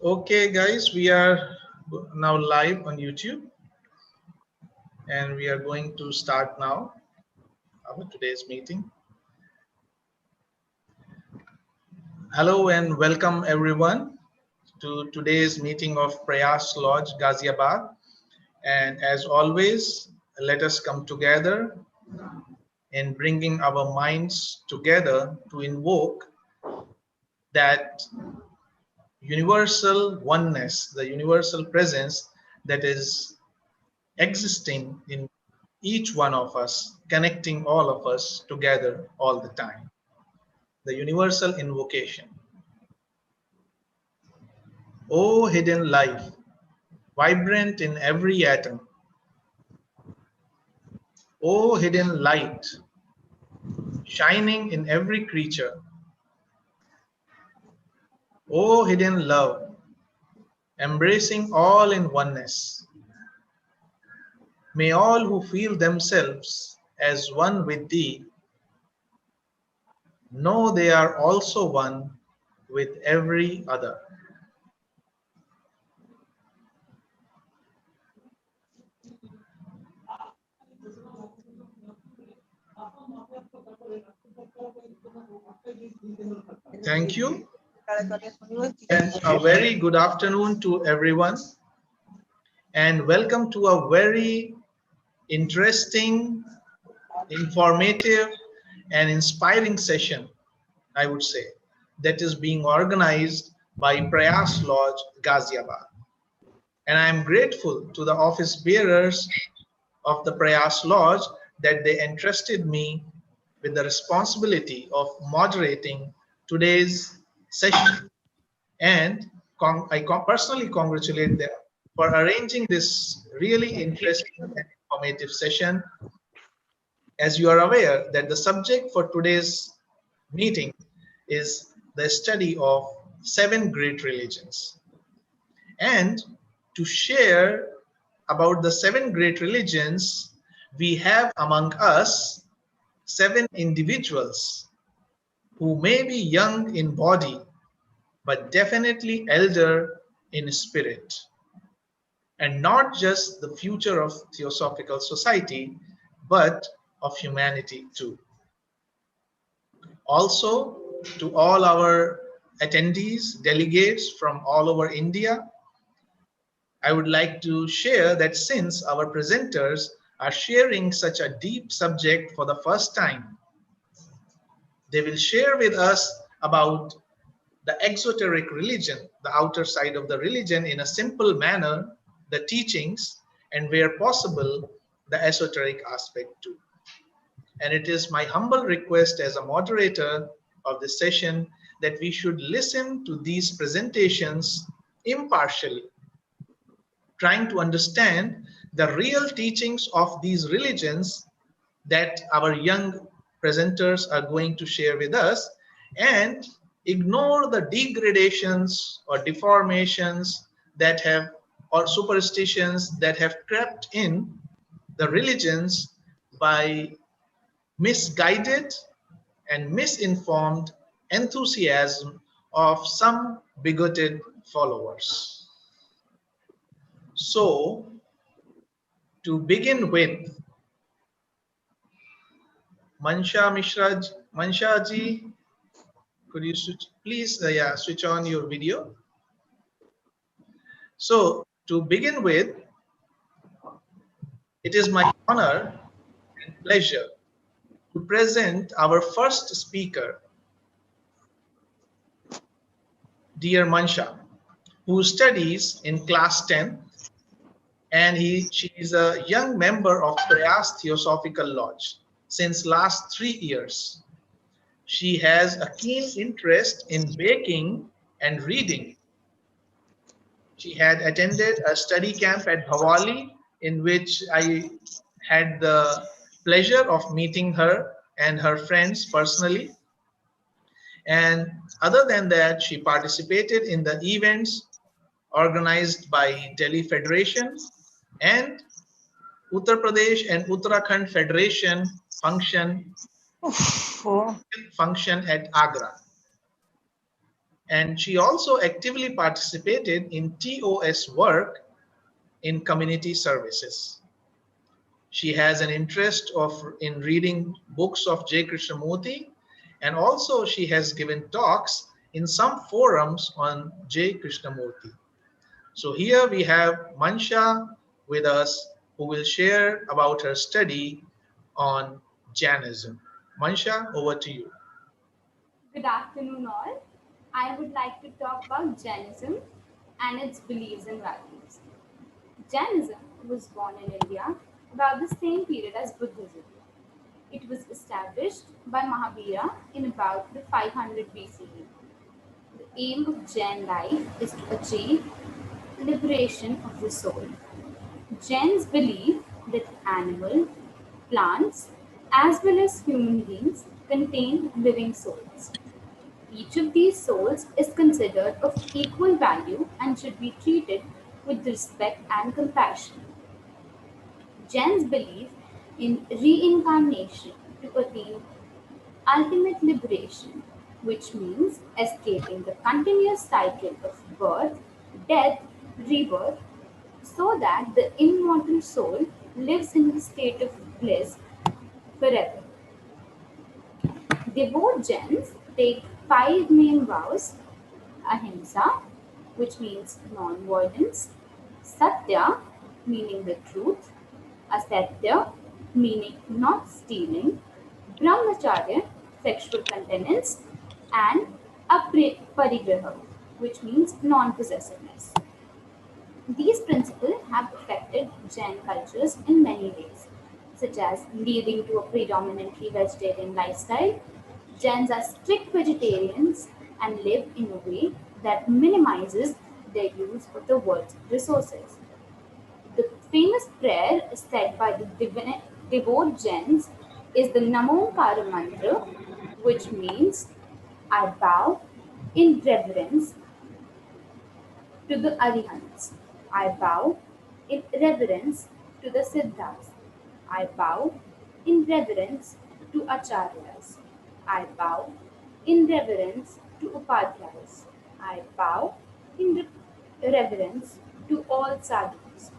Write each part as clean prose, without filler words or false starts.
Okay, guys, we are now live on YouTube and we are going to start now our today's meeting. Hello and welcome everyone to today's meeting of Prayas Lodge, Ghaziabad. And as always, let us come together in bringing our minds together to invoke that universal oneness, the universal presence that is existing in each one of us, connecting all of us together all the time. The universal invocation. O hidden life, vibrant in every atom. O hidden light, shining in every creature. O hidden love, embracing all in oneness. May all who feel themselves as one with thee know they are also one with every other. Thank you. And a very good afternoon to everyone. And welcome to a very interesting, informative, and inspiring session, I would say, that is being organized by Prayas Lodge, Ghaziabad. And I am grateful to the office bearers of the Prayas Lodge that they entrusted me with the responsibility of moderating today's session. And I personally congratulate them for arranging this really interesting and informative session. As you are aware that the subject for today's meeting is the study of 7 great religions. And to share about the 7 great religions, we have among us 7 individuals who may be young in body, but definitely elder in spirit. And not just the future of Theosophical Society, but of humanity too. Also, to all our attendees, delegates from all over India, I would like to share that since our presenters are sharing such a deep subject for the first time, they will share with us about the exoteric religion, the outer side of the religion in a simple manner, the teachings, and where possible, the esoteric aspect too. And it is my humble request as a moderator of this session that we should listen to these presentations impartially, trying to understand the real teachings of these religions that our young presenters are going to share with us, and ignore the degradations or deformations that have, or superstitions that have crept in the religions by misguided and misinformed enthusiasm of some bigoted followers. So, to begin with, Mansha ji, could you please switch on your video? So, to begin with, it is my honor and pleasure to present our first speaker, dear Mansha, who studies in class 10, and she is a young member of Prayas Theosophical Lodge since last 3 years. She has a keen interest in baking and reading. She had attended a study camp at Bhavali, in which I had the pleasure of meeting her and her friends personally. And other than that, she participated in the events organized by Delhi Federation and Uttar Pradesh and Uttarakhand Federation function at Agra. And she also actively participated in TOS work in community services. She has an interest in reading books of J. Krishnamurti, and also she has given talks in some forums on J. Krishnamurti. So here we have Mansha with us, who will share about her study on Jainism. Mansha, over to you. Good afternoon, all. I would like to talk about Jainism and its beliefs and values. Jainism was born in India about the same period as Buddhism. It was established by Mahavira in about the 500 BCE. The aim of Jain life is to achieve liberation of the soul. Jains believe that animal, plants, as well as human beings contain living souls. Each of these souls is considered of equal value and should be treated with respect and compassion. Jains believe in reincarnation to attain ultimate liberation, which means escaping the continuous cycle of birth, death, rebirth, so that the immortal soul lives in the state of bliss forever. Devout Jains take five main vows: ahimsa, which means non violence, satya, meaning the truth, asatya, meaning not stealing, brahmacharya, sexual continence, and aparigraha, which means non possessiveness. These principles have affected Jain cultures in many ways, such as leading to a predominantly vegetarian lifestyle. Jains are strict vegetarians and live in a way that minimizes their use of the world's resources. The famous prayer said by the devout Jains is the Namo mantra, which means I bow in reverence to the Arihants. I bow in reverence to the Siddhas. I bow in reverence to Acharyas. I bow in reverence to Upadhyayas. I bow in reverence to all sadhus.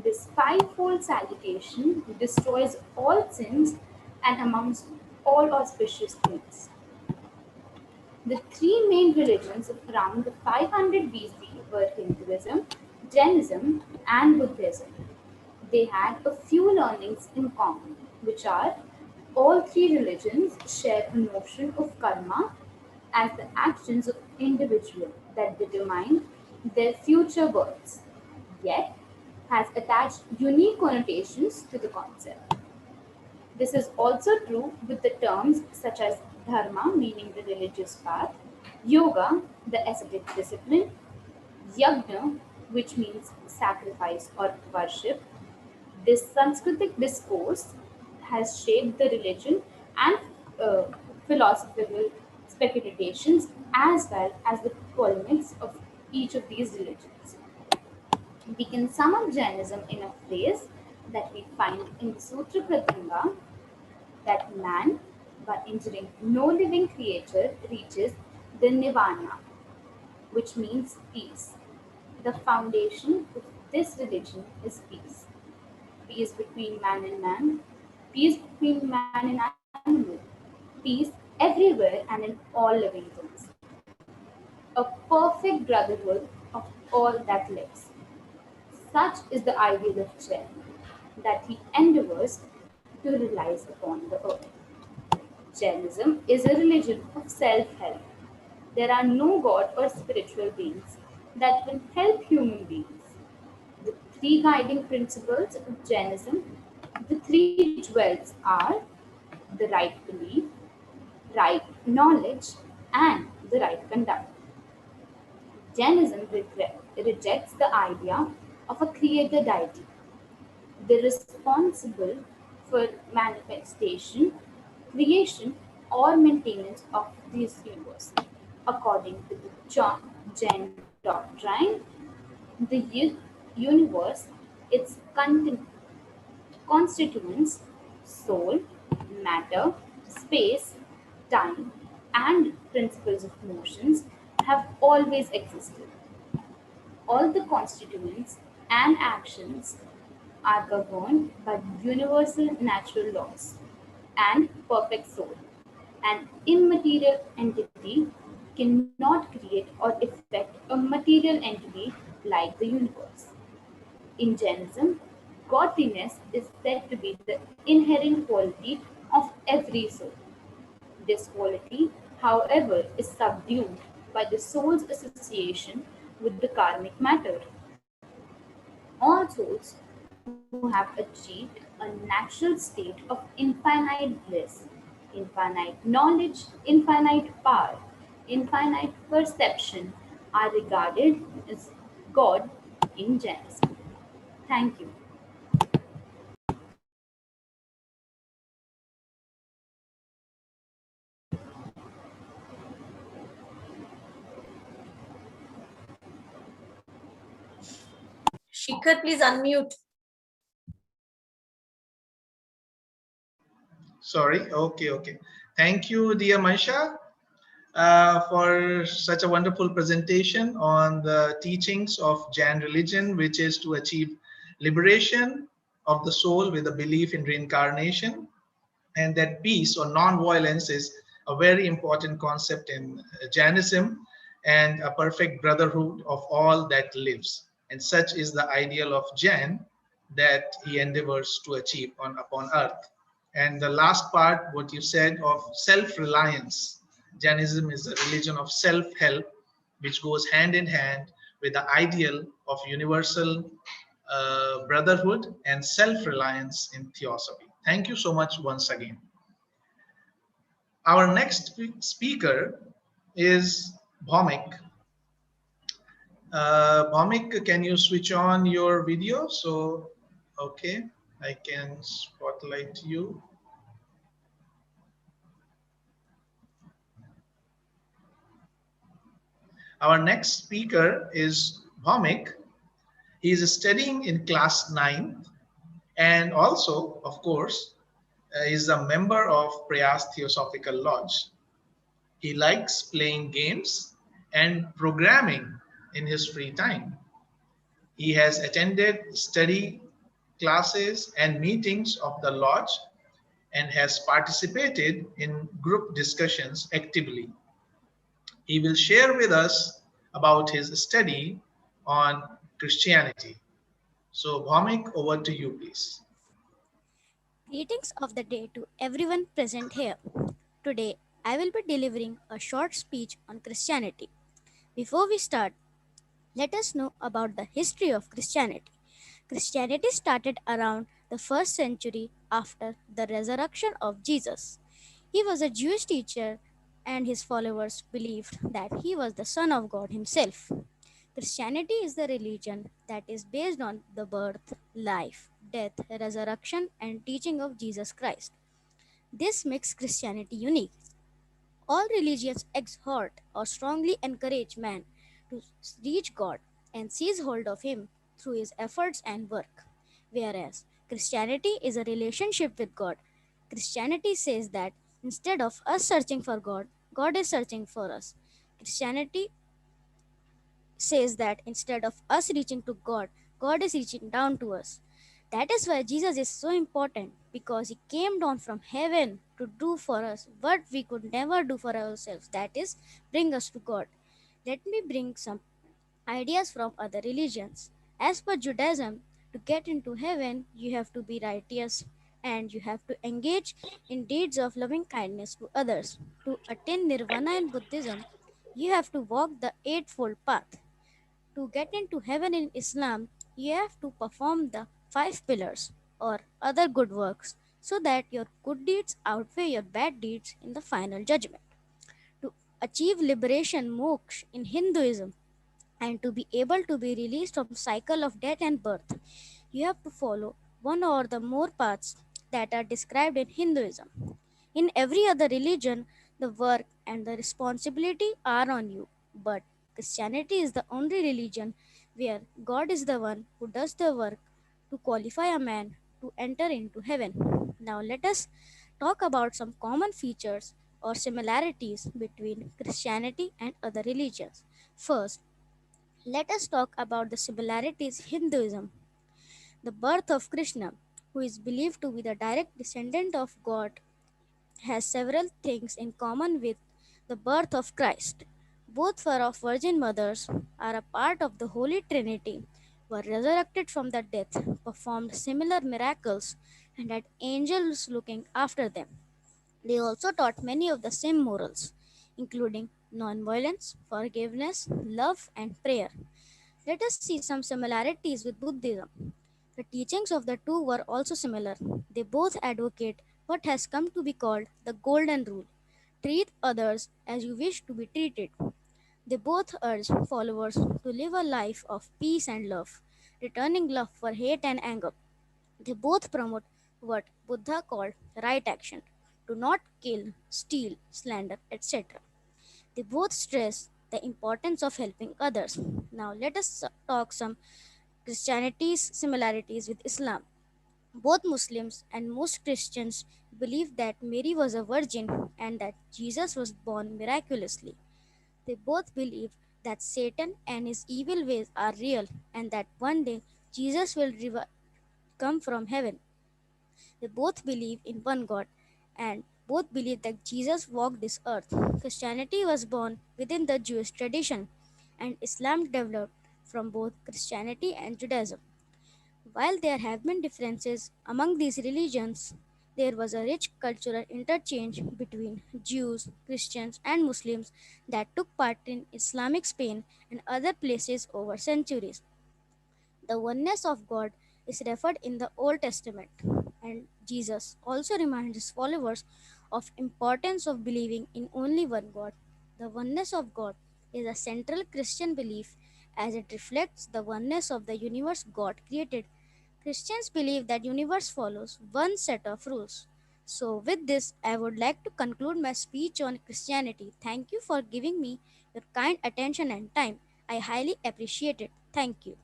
This fivefold salutation destroys all sins and amongst all auspicious things. The three main religions of around 500 BC were Hinduism, Jainism, and Buddhism. They had a few learnings in common, which are: all three religions share a notion of karma as the actions of individual that determine their future births, yet has attached unique connotations to the concept. This is also true with the terms such as dharma, meaning the religious path, yoga, the ascetic discipline, yajna, which means sacrifice or worship. This Sanskritic discourse has shaped the religion and philosophical speculations as well as the polemics of each of these religions. We can sum up Jainism in a phrase that we find in the Sutra Pratanga, that man, by injuring no living creature, reaches the nirvana, which means peace. The foundation of this religion is peace. Peace between man and man, peace between man and animal, peace everywhere and in all living things. A perfect brotherhood of all that lives. Such is the ideal of Jain, that he endeavors to realize upon the earth. Jainism is a religion of self help. There are no god or spiritual beings that will help human beings. The three guiding principles of Jainism, the three jewels are the right belief, right knowledge, and the right conduct. Jainism rejects the idea of a creator deity, the responsible for manifestation, creation, or maintenance of this universe. According to the Jain doctrine, the universe, its constituents, soul, matter, space, time, and principles of motions have always existed. All the constituents and actions are governed by universal natural laws and perfect soul. An immaterial entity cannot create or affect a material entity like the universe. In Jainism, godliness is said to be the inherent quality of every soul. This quality, however, is subdued by the soul's association with the karmic matter. All souls who have achieved a natural state of infinite bliss, infinite knowledge, infinite power, infinite perception are regarded as God in Jainism. Thank you. Shikhar, please unmute. Sorry. Okay. Thank you, dear Maisha, for such a wonderful presentation on the teachings of Jain religion, which is to achieve liberation of the soul with a belief in reincarnation, and that peace or non-violence is a very important concept in Jainism, and a perfect brotherhood of all that lives. And such is the ideal of Jain that he endeavors to achieve on upon earth. And the last part, what you said of self-reliance. Jainism is a religion of self-help, which goes hand in hand with the ideal of universal brotherhood and self-reliance in theosophy. Thank you so much once again. Our next speaker is Bhomik. Bhomik, can you switch on your video? So, okay, I can spotlight you. Our next speaker is Bhomik. He is studying in class 9 and also, of course, is a member of Prayas Theosophical Lodge. He likes playing games and programming in his free time. He has attended study classes and meetings of the lodge and has participated in group discussions actively. He will share with us about his study on Christianity. So, Bhamik, over to you, please. Greetings of the day to everyone present here. Today, I will be delivering a short speech on Christianity. Before we start, let us know about the history of Christianity. Christianity started around the 1st century after the resurrection of Jesus. He was a Jewish teacher, and his followers believed that he was the Son of God himself. Christianity is the religion that is based on the birth, life, death, resurrection, and teaching of Jesus Christ. This makes Christianity unique. All religions exhort or strongly encourage man to reach God and seize hold of Him through his efforts and work. Whereas Christianity is a relationship with God. Christianity says that instead of us searching for God, God is searching for us. Christianity says that instead of us reaching to God, God is reaching down to us. That is why Jesus is so important, because he came down from heaven to do for us what we could never do for ourselves, that is, bring us to God. Let me bring some ideas from other religions. As per Judaism, to get into heaven, you have to be righteous and you have to engage in deeds of loving kindness to others. To attain nirvana in Buddhism, you have to walk the Eightfold Path. To get into heaven in Islam, you have to perform the five pillars or other good works so that your good deeds outweigh your bad deeds in the final judgment. To achieve liberation moksha in Hinduism and to be able to be released from cycle of death and birth, you have to follow one or the more paths that are described in Hinduism. In every other religion, the work and the responsibility are on you, but Christianity is the only religion where God is the one who does the work to qualify a man to enter into heaven. Now, let us talk about some common features or similarities between Christianity and other religions. First, let us talk about the similarities Hinduism. The birth of Krishna, who is believed to be the direct descendant of God, has several things in common with the birth of Christ. Both were of virgin mothers, are a part of the Holy Trinity, were resurrected from the death, performed similar miracles, and had angels looking after them. They also taught many of the same morals, including nonviolence, forgiveness, love, and prayer. Let us see some similarities with Buddhism. The teachings of the two were also similar. They both advocate what has come to be called the Golden Rule: treat others as you wish to be treated. They both urge followers to live a life of peace and love, returning love for hate and anger. They both promote what Buddha called right action: do not kill, steal, slander, etc. They both stress the importance of helping others. Now let us talk some Christianity's similarities with Islam. Both Muslims and most Christians believe that Mary was a virgin and that Jesus was born miraculously. They both believe that Satan and his evil ways are real and that one day Jesus will come from heaven. They both believe in one God and both believe that Jesus walked this earth. Christianity was born within the Jewish tradition and Islam developed from both Christianity and Judaism. While there have been differences among these religions, there was a rich cultural interchange between Jews, Christians, and Muslims that took part in Islamic Spain and other places over centuries. The oneness of God is referred in the Old Testament, and Jesus also reminds his followers of importance of believing in only one God. The oneness of God is a central Christian belief as it reflects the oneness of the universe God created. Christians believe that universe follows one set of rules. So with this I would like to conclude my speech on Christianity. Thank you for giving me your kind attention and time. I highly appreciate it. Thank you.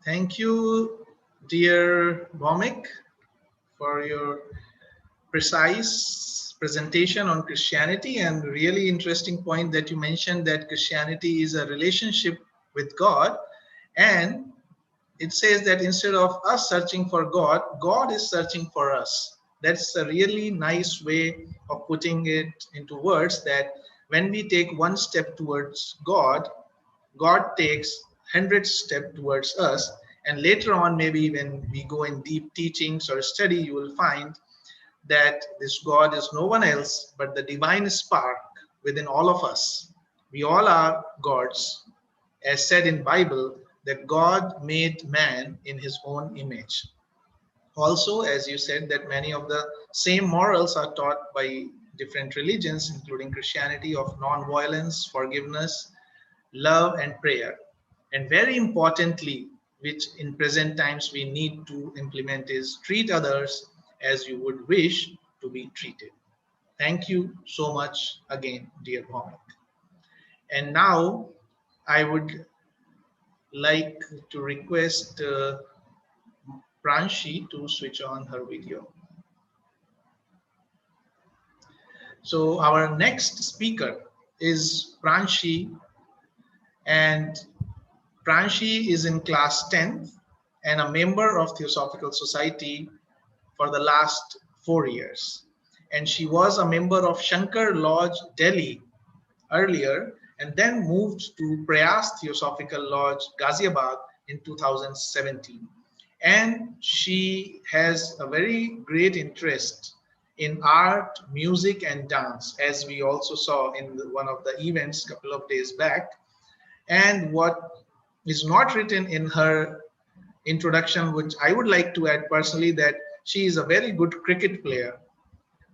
Thank you, dear Bomik, for your precise presentation on Christianity, and really interesting point that you mentioned that Christianity is a relationship with God, and it says that instead of us searching for God, God is searching for us. That's a really nice way of putting it into words, that when we take one step towards God, God takes 100 steps towards us. And later on, maybe when we go in deep teachings or study, you will find that this God is no one else but the divine spark within all of us. We all are gods, as said in Bible, that God made man in his own image. Also, as you said, that many of the same morals are taught by different religions, including Christianity, of non-violence, forgiveness, love, and prayer. And very importantly, which in present times we need to implement, is treat others as you would wish to be treated. Thank you so much again, dear Bhawnik. And now I would like to request Pranshi to switch on her video. So our next speaker is Pranshi, and Pranshi is in class 10th and a member of Theosophical Society for the last 4 years. And she was a member of Shankar Lodge, Delhi earlier, and then moved to Prayas Theosophical Lodge, Ghaziabad in 2017. And she has a very great interest in art, music, and dance, as we also saw in one of the events a couple of days back. And what is not written in her introduction, which I would like to add personally, that she is a very good cricket player,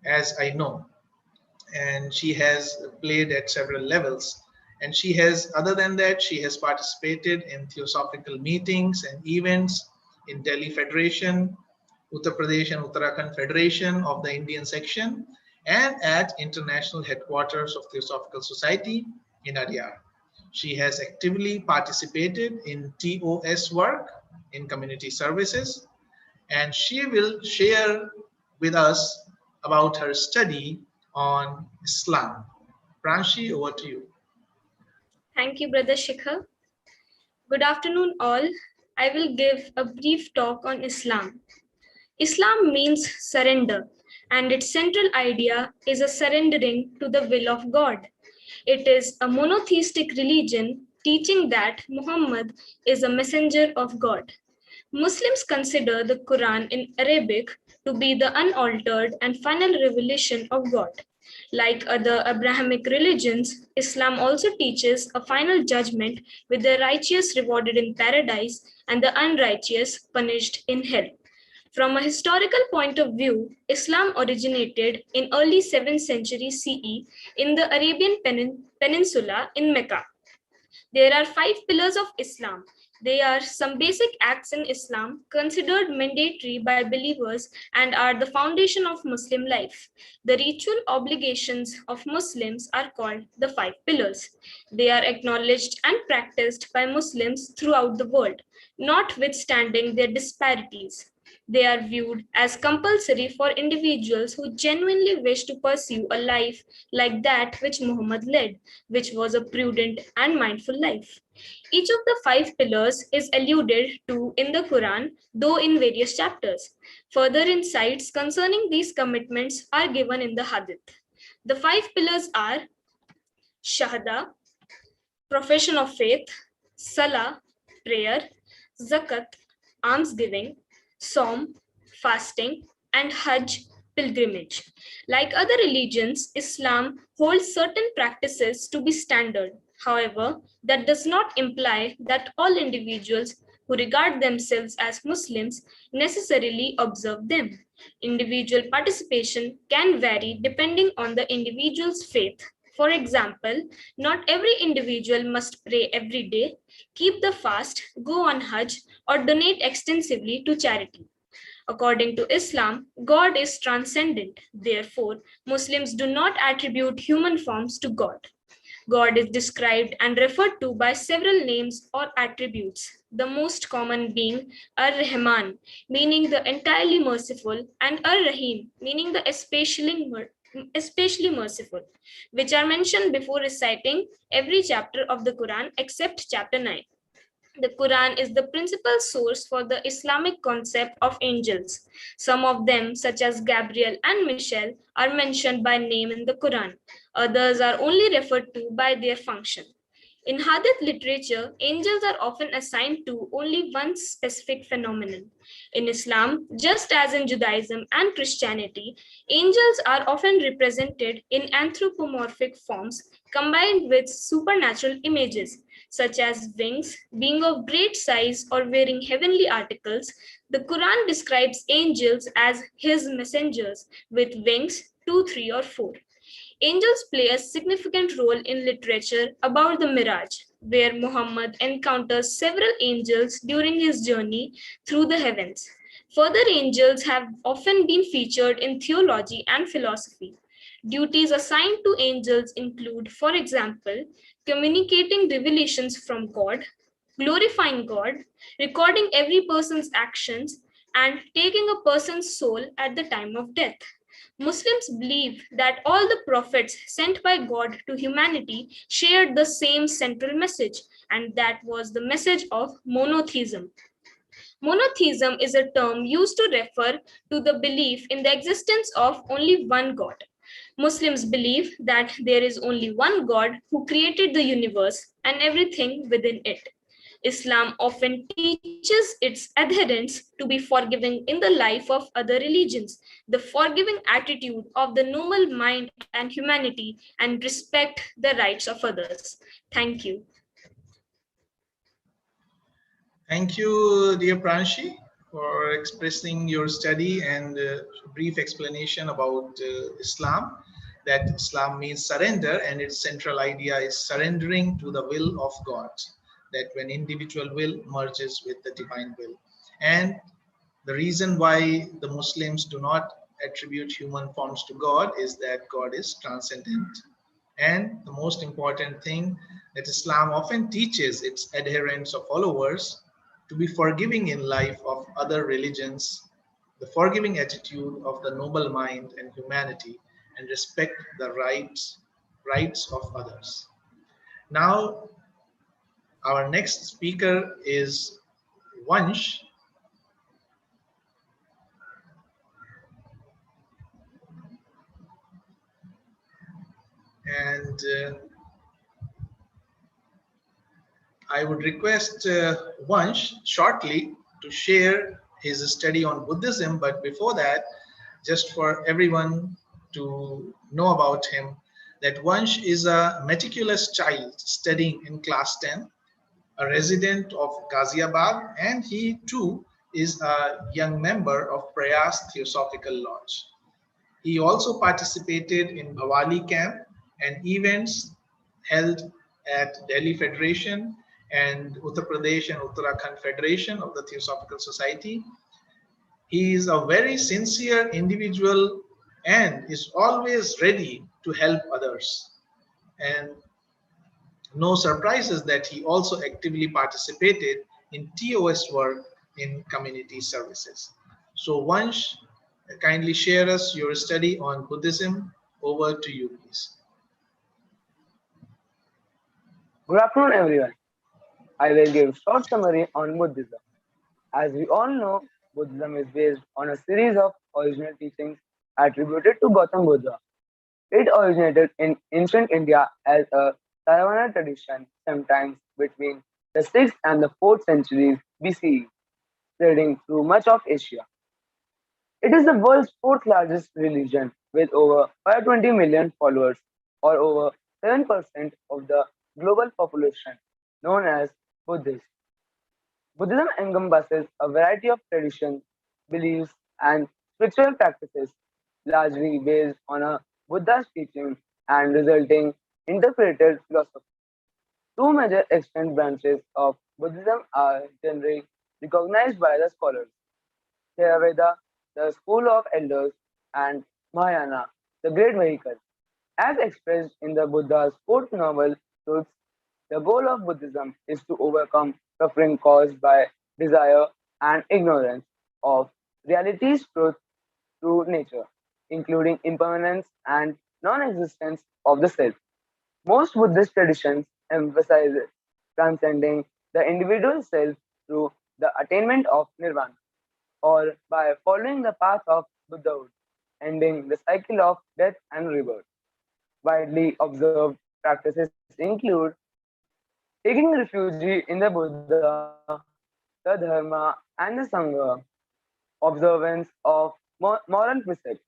as I know, and she has played at several levels. And she has, other than that, she has participated in theosophical meetings and events in Delhi Federation, Uttar Pradesh and Uttarakhand Federation of the Indian section, and at international headquarters of Theosophical Society in Adyar. She has actively participated in TOS work in community services, and she will share with us about her study on Islam. Pranshi, over to you. Thank you, Brother Shikhar. Good afternoon, all. I will give a brief talk on Islam. Islam means surrender, and its central idea is a surrendering to the will of God. It is a monotheistic religion teaching that Muhammad is a messenger of God. Muslims consider the Quran in Arabic to be the unaltered and final revelation of God. Like other Abrahamic religions, Islam also teaches a final judgment with the righteous rewarded in paradise and the unrighteous punished in hell. From a historical point of view, Islam originated in early 7th century CE in the Arabian Peninsula in Mecca. There are 5 pillars of Islam. They are some basic acts in Islam considered mandatory by believers and are the foundation of Muslim life. The ritual obligations of Muslims are called the 5 pillars. They are acknowledged and practiced by Muslims throughout the world, notwithstanding their disparities. They are viewed as compulsory for individuals who genuinely wish to pursue a life like that which Muhammad led, which was a prudent and mindful life. Each of the 5 pillars is alluded to in the Quran, though in various chapters. Further insights concerning these commitments are given in the Hadith. The 5 pillars are Shahada, profession of faith, Salah, prayer, Zakat, almsgiving, Psalm, fasting, and Hajj, pilgrimage. Like other religions, Islam holds certain practices to be standard. However, that does not imply that all individuals who regard themselves as Muslims necessarily observe them. Individual participation can vary depending on the individual's faith. For example, not every individual must pray every day, keep the fast, go on Hajj, or donate extensively to charity. According to Islam, God is transcendent. Therefore, Muslims do not attribute human forms to God. God is described and referred to by several names or attributes, the most common being Ar-Rahman, meaning the entirely merciful, and Ar-Rahim, meaning the especially merciful, which are mentioned before reciting every chapter of the Quran except chapter 9. The Quran is the principal source for the Islamic concept of angels. Some of them, such as Gabriel and Michel, are mentioned by name in the Quran. Others are only referred to by their function. In Hadith literature, angels are often assigned to only one specific phenomenon. In Islam, just as in Judaism and Christianity, angels are often represented in anthropomorphic forms combined with supernatural images, such as wings, being of great size, or wearing heavenly articles. The Quran describes angels as his messengers with wings 2, 3, or 4. Angels play a significant role in literature about the Miraj, where Muhammad encounters several angels during his journey through the heavens. Further, angels have often been featured in theology and philosophy. Duties assigned to angels include, for example, communicating revelations from God, glorifying God, recording every person's actions, and taking a person's soul at the time of death. Muslims believe that all the prophets sent by God to humanity shared the same central message, and that was the message of monotheism. Monotheism is a term used to refer to the belief in the existence of only one God. Muslims believe that there is only one God who created the universe and everything within it. Islam often teaches its adherents to be forgiving in the life of other religions. The forgiving attitude of the noble mind and humanity and respect the rights of others. Thank you. Thank you, dear Pranshi, for expressing your study and brief explanation about Islam. That Islam means surrender, and its central idea is surrendering to the will of God. That when individual will merges with the divine will. And the reason why the Muslims do not attribute human forms to God is that God is transcendent. And the most important thing, that Islam often teaches its adherents or followers to be forgiving in life of other religions, the forgiving attitude of the noble mind and humanity, and respect the rights of others. Now, our next speaker is Vansh. And I would request Vansh shortly to share his study on Buddhism. But before that, just for everyone to know about him, that Vansh is a meticulous child studying in class 10, a resident of Ghaziabad, and he too is a young member of Prayas Theosophical Lodge. He also participated in Bhavali camp and events held at Delhi Federation and Uttar Pradesh and Uttarakhand Federation of the Theosophical Society. He is a very sincere individual and is always ready to help others. And no surprises that he also actively participated in TOS work in community services. So Vansh, kindly share us your study on Buddhism. Over to you, please. Good afternoon, everyone. I will give short summary on Buddhism. As we all know, Buddhism is based on a series of original teachings attributed to Gautam Buddha. It originated in ancient India as a Theravada tradition sometimes between the 6th and the 4th centuries BCE, spreading through much of Asia. It is the world's fourth largest religion with over 520 million followers, or over 7% of the global population, known as Buddhists. Buddhism encompasses a variety of traditions, beliefs, and spiritual practices, largely based on a Buddha's teaching and resulting interpreted philosophy. Two major extant branches of Buddhism are generally recognized by the scholars: Theravada, the school of elders, and Mahayana, the great vehicle. As expressed in the Buddha's fourth noble, Truths, the goal of Buddhism is to overcome suffering caused by desire and ignorance of reality's truth through nature, including impermanence and non existence of the self. Most Buddhist traditions emphasize transcending the individual self through the attainment of nirvana, or by following the path of Buddhahood, ending the cycle of death and rebirth. Widely observed practices include taking refuge in the Buddha, the Dharma, and the Sangha, observance of moral precepts,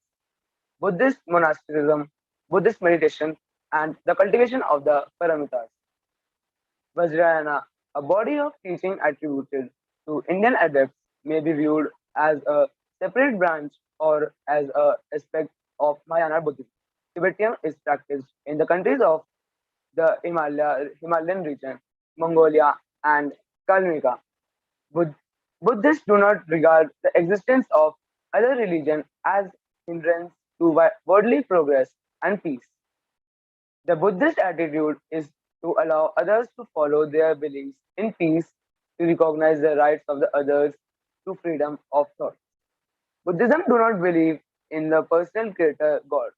Buddhist monasticism, Buddhist meditation, and the cultivation of the paramitas. Vajrayana, a body of teaching attributed to Indian adepts, may be viewed as a separate branch or as a aspect of Mahayana Buddhism. Tibetan is practiced in the countries of the Himalayan region, Mongolia, and Kalmyka. Bud- Buddhists do not regard the existence of other religion as hindrance to worldly progress and peace. The Buddhist attitude is to allow others to follow their beliefs in peace, to recognize the rights of the others, to freedom of thought. Buddhism do not believe in the personal creator God.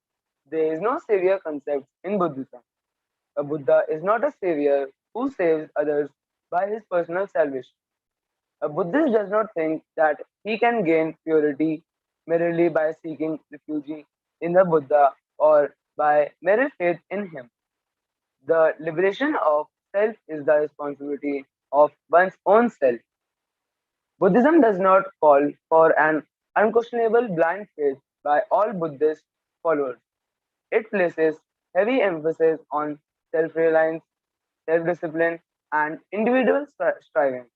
There is no savior concept in Buddhism. A Buddha is not a savior who saves others by his personal salvation. A Buddhist does not think that he can gain purity merely by seeking refuge in the Buddha or by mere faith in him. The liberation of self is the responsibility of one's own self. Buddhism does not call for an unquestionable blind faith by all Buddhist followers. It places heavy emphasis on self reliance, self discipline, and individual striving.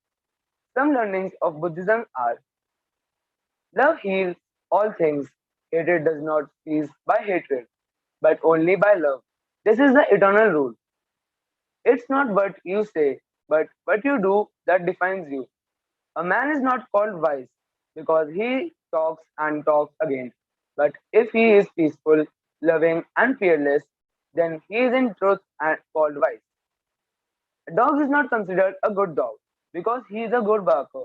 Some learnings of Buddhism are: love heals all things, hatred does not cease by hatred, but only by love. This is the eternal rule. It's not what you say, but what you do that defines you. A man is not called wise because he talks and talks again. But if he is peaceful, loving, and fearless, then he is in truth and called wise. A dog is not considered a good dog because he is a good barker.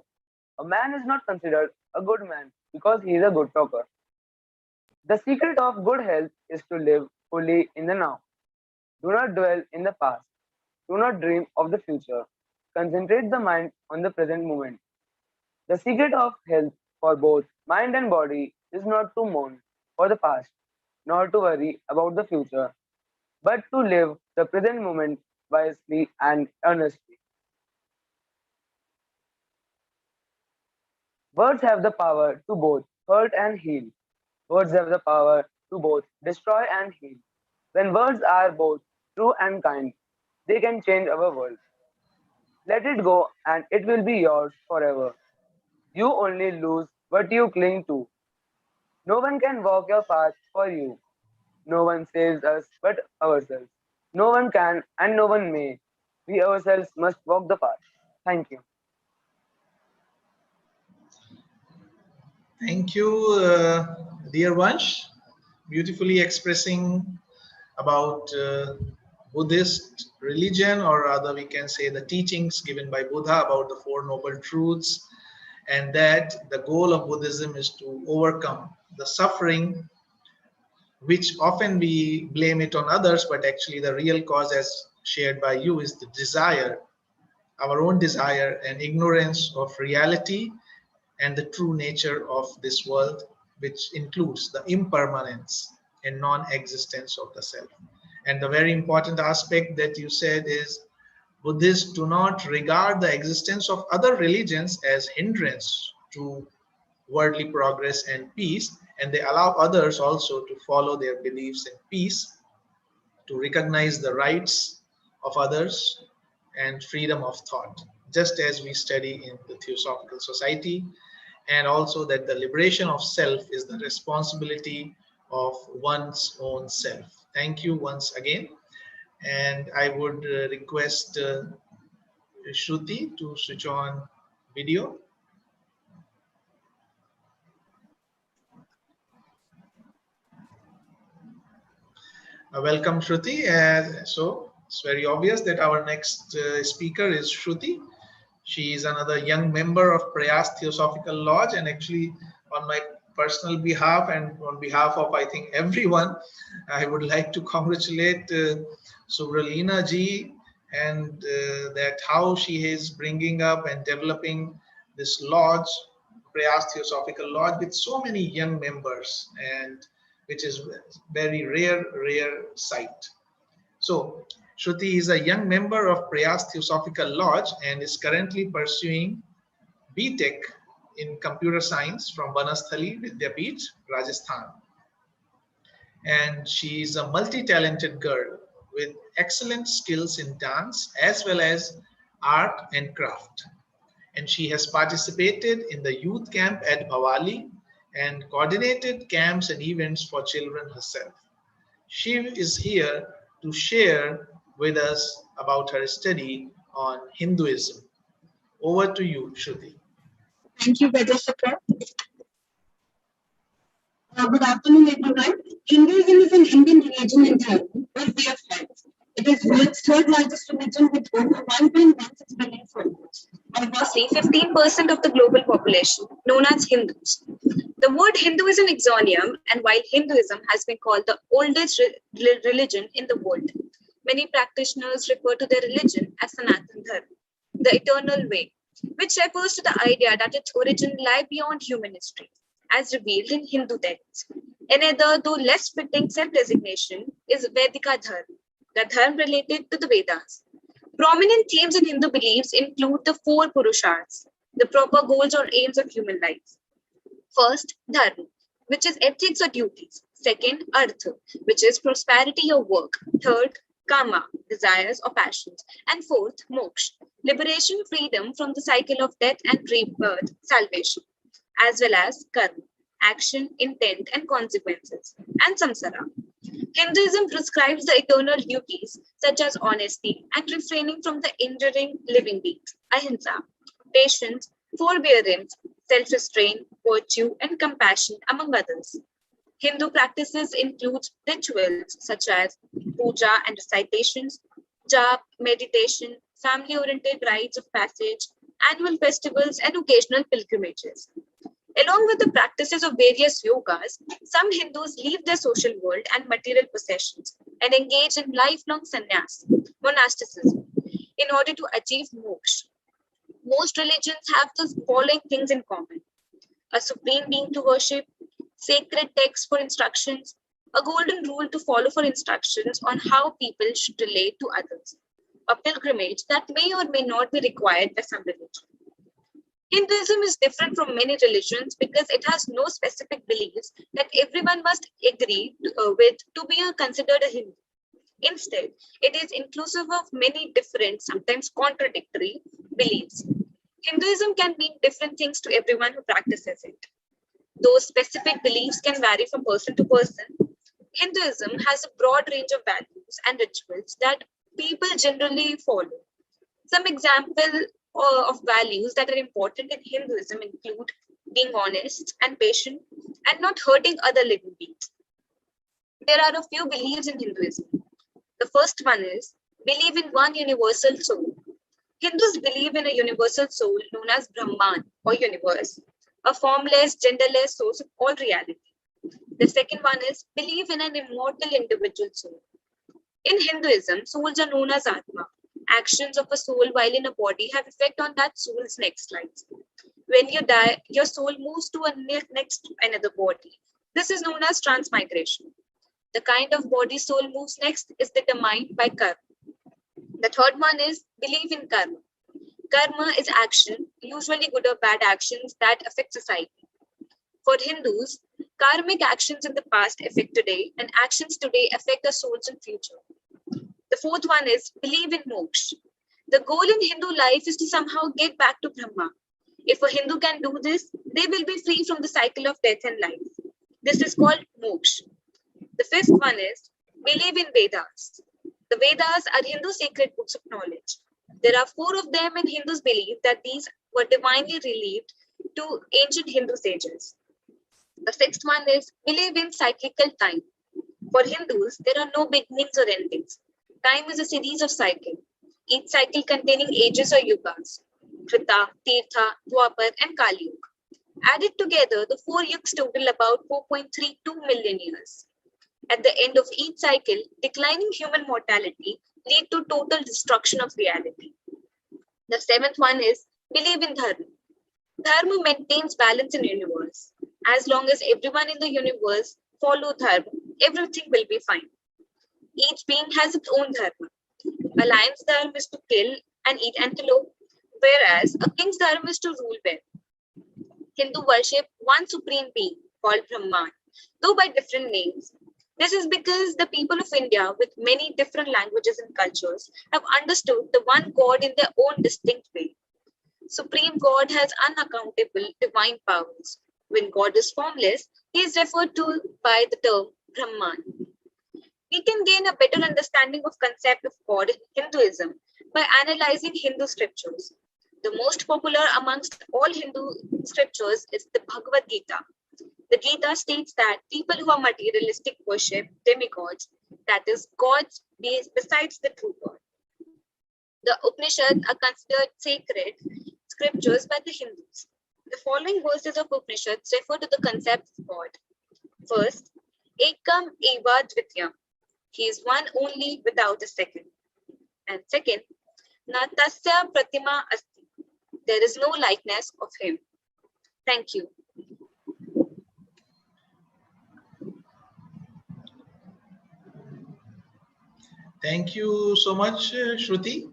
A man is not considered a good man because he is a good talker. The secret of good health is to live fully in the now. Do not dwell in the past. Do not dream of the future. Concentrate the mind on the present moment. The secret of health for both mind and body is not to mourn for the past, nor to worry about the future, but to live the present moment wisely and earnestly. Words have the power to both hurt and heal. Words have the power to both destroy and heal. When words are both true and kind, they can change our world. Let it go and it will be yours forever. You only lose what you cling to. No one can walk your path for you. No one saves us but ourselves. No one can and no one may. We ourselves must walk the path. Thank you. Thank you, dear Vansh, beautifully expressing about Buddhist religion, or rather we can say the teachings given by Buddha about the Four Noble Truths, and that the goal of Buddhism is to overcome the suffering, which often we blame it on others, but actually the real cause, as shared by you, is the desire, our own desire and ignorance of reality and the true nature of this world, which includes the impermanence and non-existence of the self. And the very important aspect that you said is Buddhists do not regard the existence of other religions as hindrance to worldly progress and peace, and they allow others also to follow their beliefs in peace, to recognize the rights of others and freedom of thought, just as we study in the Theosophical Society, and also that the liberation of self is the responsibility of one's own self. Thank you once again. And I would request Shruti to switch on video. Welcome, Shruti. So it's very obvious that our next speaker is Shruti. She is another young member of Prayas Theosophical Lodge, and actually on my personal behalf and on behalf of I think everyone, I would like to congratulate Subralina ji, and that how she is bringing up and developing this lodge, Prayas Theosophical Lodge, with so many young members, and which is very rare sight. So Shruti is a young member of Prayas Theosophical Lodge and is currently pursuing BTech in computer science from Banasthali, Vidyapeeth, Rajasthan. And she is a multi-talented girl with excellent skills in dance as well as art and craft. And she has participated in the youth camp at Bhavali and coordinated camps and events for children herself. She is here to share with us about her study on Hinduism. Over to you, Shruti. Thank you, Brother Shikha. Good afternoon, everyone. Hinduism is an Indian religion and dharma or way of life. It is world's third largest religion with over 1.16 billion followers, or roughly 15% of the global population, known as Hindus. The word Hindu is an exonium, and while Hinduism has been called the oldest religion in the world, many practitioners refer to their religion as Sanatan Dharma, the eternal way, which refers to the idea that its origin lie beyond human history, as revealed in Hindu texts. Another, though less fitting self-designation, is Vedika Dharma, the dharma related to the Vedas. Prominent themes in Hindu beliefs include the four Purusharthas, the proper goals or aims of human life. First, Dharma, which is ethics or duties. Second, Artha, which is prosperity or work. Third, Kama, desires or passions. And fourth, Moksha, liberation, freedom from the cycle of death and rebirth, salvation, as well as Karma, action, intent, and consequences, and Samsara. Hinduism prescribes the eternal duties such as honesty and refraining from the injuring living beings, ahimsa, patience, forbearance, self-restraint, virtue, and compassion, among others. Hindu practices include rituals such as puja and recitations, jap, meditation, family-oriented rites of passage, annual festivals, and occasional pilgrimages. Along with the practices of various yogas, some Hindus leave their social world and material possessions and engage in lifelong sannyas, monasticism, in order to achieve moksha. Most religions have the following things in common: a supreme being to worship, sacred texts for instructions, a golden rule to follow for instructions on how people should relate to others, a pilgrimage that may or may not be required by some religion. Hinduism is different from many religions because it has no specific beliefs that everyone must agree with to be considered a Hindu. Instead, it is inclusive of many different, sometimes contradictory beliefs. Hinduism can mean different things to everyone who practices it. Those specific beliefs can vary from person to person. Hinduism has a broad range of values and rituals that people generally follow. Some examples of values that are important in Hinduism include being honest and patient and not hurting other living beings. There are a few beliefs in Hinduism. The first one is believe in one universal soul. Hindus believe in a universal soul known as Brahman or universe, a formless, genderless source of all reality. The second one is believe in an immortal individual soul. In Hinduism, souls are known as Atma. Actions of a soul while in a body have effect on that soul's next life. When you die, your soul moves to a next another body. This is known as transmigration. The kind of body soul moves next is determined by karma. The third one is believe in karma. Karma is action, usually good or bad actions that affect society. For Hindus, karmic actions in the past affect today, and actions today affect the souls in future. The fourth one is believe in moksha. The goal in Hindu life is to somehow get back to Brahma. If a Hindu can do this, they will be free from the cycle of death and life. This is called moksha. The fifth one is believe in Vedas. The Vedas are Hindu sacred books of knowledge. There are 4 of them, and Hindus believe that these were divinely relieved to ancient Hindu sages. The sixth one is believe in cyclical time. For Hindus, there are no beginnings or endings. Time is a series of cycles, each cycle containing ages or yugas: Krita, Tirtha, Dwapar, and Kali Yuga. Added together, the 4 yugas total about 4.32 million years. At the end of each cycle, declining human mortality lead to total destruction of reality. The 7th one is believe in Dharma. Dharma maintains balance in the universe. As long as everyone in the universe follow Dharma, everything will be fine. Each being has its own Dharma. A lion's Dharma is to kill and eat antelope, whereas a king's Dharma is to rule well. Hindu worship one supreme being called Brahman, though by different names. This is because the people of India, with many different languages and cultures, have understood the one God in their own distinct way. Supreme God has unaccountable divine powers. When God is formless, he is referred to by the term Brahman. We can gain a better understanding of concept of God in Hinduism by analyzing Hindu scriptures. The most popular amongst all Hindu scriptures is the Bhagavad Gita. The Gita states that people who are materialistic worship demigods, that is, gods besides the true God. The Upanishads are considered sacred scriptures by the Hindus. The following verses of Upanishads refer to the concept of God. First, Ekam Eva Dvityam. He is one only without a second. And second, Natasya Pratima Asti. There is no likeness of him. Thank you. Thank you so much, Shruti,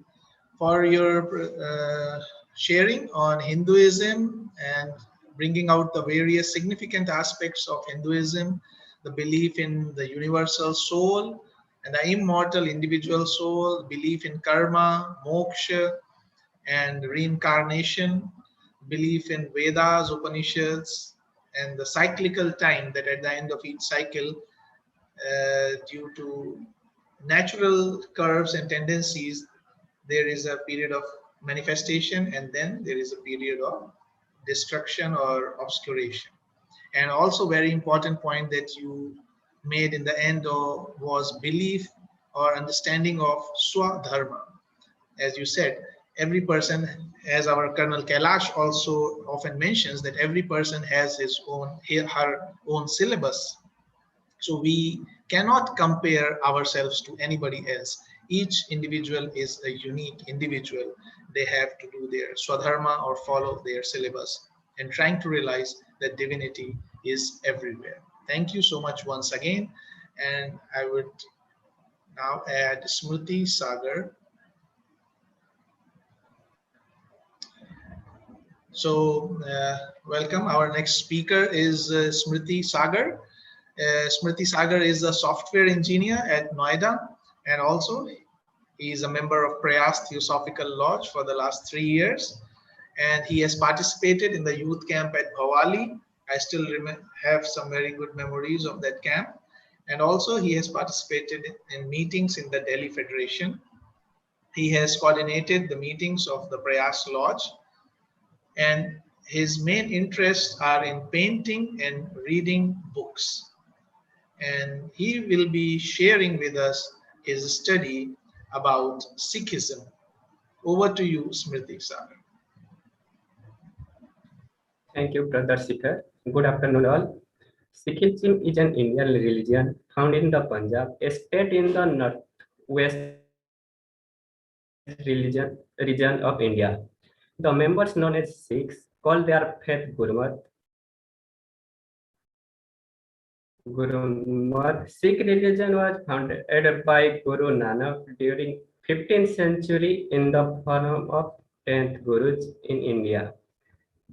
for your sharing on Hinduism and bringing out the various significant aspects of Hinduism, the belief in the universal soul and the immortal individual soul, belief in karma, moksha, and reincarnation, belief in Vedas, Upanishads, and the cyclical time that at the end of each cycle, due to natural curves and tendencies, there is a period of manifestation and then there is a period of destruction or obscuration. And also very important point that you made in the end was belief or understanding of Swadharma. as you said, every person, as our Colonel Kailash also often mentions, that every person has his own, her own syllabus. So we cannot compare ourselves to anybody else. Each individual is a unique individual. They have to do their swadharma or follow their syllabus, and trying to realize that divinity is everywhere. Thank you so much once again. And I would now add Smriti Sagar. So welcome. Our next speaker is Smriti Sagar. Smriti Sagar is a software engineer at Noida, and also he is a member of Prayas Theosophical Lodge for the last 3 years, and he has participated in the youth camp at Bhawali. I still have some very good memories of that camp, and also he has participated in meetings in the Delhi Federation. He has coordinated the meetings of the Prayas Lodge, and his main interests are in painting and reading books. And he will be sharing with us his study about Sikhism. Over to you, Smriti Sagar. Thank you, Brother Shikhar. Good afternoon, all. Sikhism is an Indian religion found in the Punjab, a state in the northwest region of India. The members, known as Sikhs, call their faith Gurmat. Sikh religion was founded by Guru Nanak during 15th century in the form of 10th Gurus in India.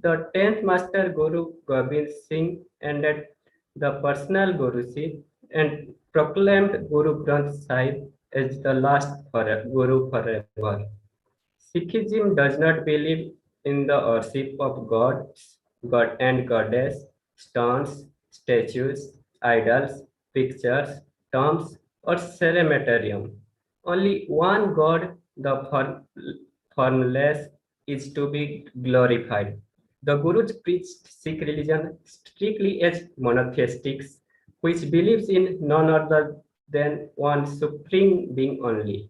The 10th Master Guru Gobind Singh ended the personal Guruship and proclaimed Guru Granth Sahib as the last Guru forever. Sikhism does not believe in the worship of gods, God and goddess, stones, statues, idols, pictures, tombs, or cemeterium. Only one God, the formless, is to be glorified. The Gurus preached Sikh religion strictly as monotheistics, which believes in none other than one supreme being only.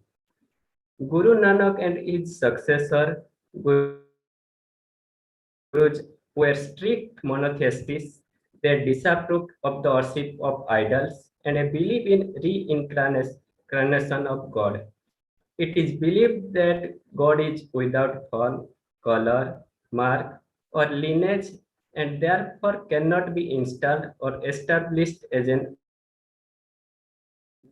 Guru Nanak and his successor, Gurus, were strict monotheists. They disapproved of the worship of idols and a belief in reincarnation of God. It is believed that God is without form, color, mark, or lineage, and therefore cannot be installed or established as an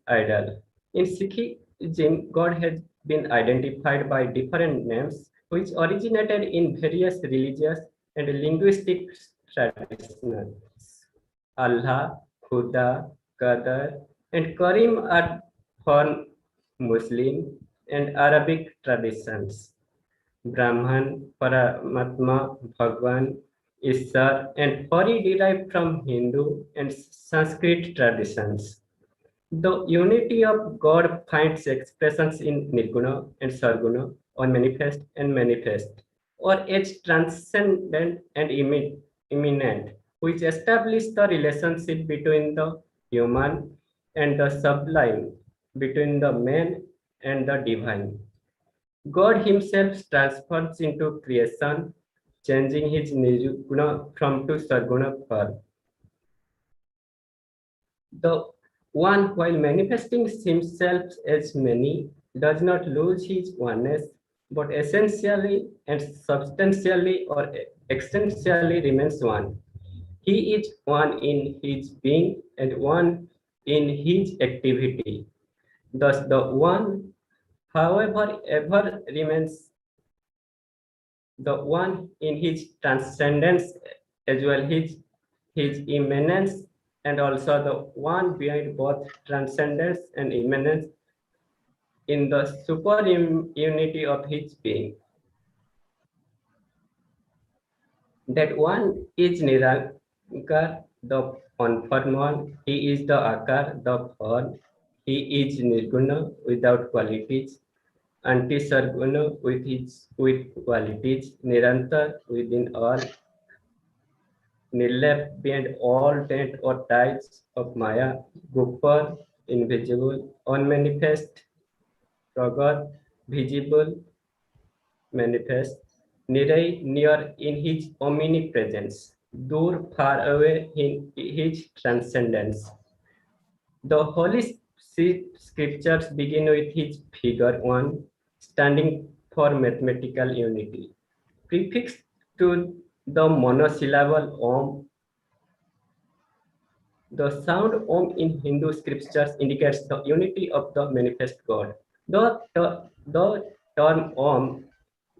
idol. In Sikhism, God has been identified by different names, which originated in various religious and linguistic traditions. Allah, Khuda, Qadar, and Karim are from Muslim and Arabic traditions. Brahman, Paramatma, Bhagwan, Ishar, and Pari derived from Hindu and Sanskrit traditions. The unity of God finds expressions in Nirguna and Sarguna, or manifest, or as transcendent and immanent, which establish the relationship between the human and the sublime, between the man and the divine. God himself transforms into creation, changing his Nirguna from to Sarguna form. The one, while manifesting himself as many, does not lose his oneness, but essentially and substantially or existentially remains one. He is one in his being and one in his activity. Thus, the one, however, ever remains the one in his transcendence as well his immanence, and also the one behind both transcendence and immanence in the super unity of his being. That one is Nirankar, the unformed one. He is the Akar, the form. He is Nirguna without qualities. Anti-Sarguna with qualities. Nirantar within all. Nirlep beyond all tent or ties of Maya. Gopal invisible, unmanifest. Pragat visible, manifest, near in his omnipresence, dur, far away in his transcendence. The Holy Scriptures begin with his figure 1, standing for mathematical unity. Prefixed to the monosyllable Om, the sound Om in Hindu scriptures indicates the unity of the manifest God. The term Om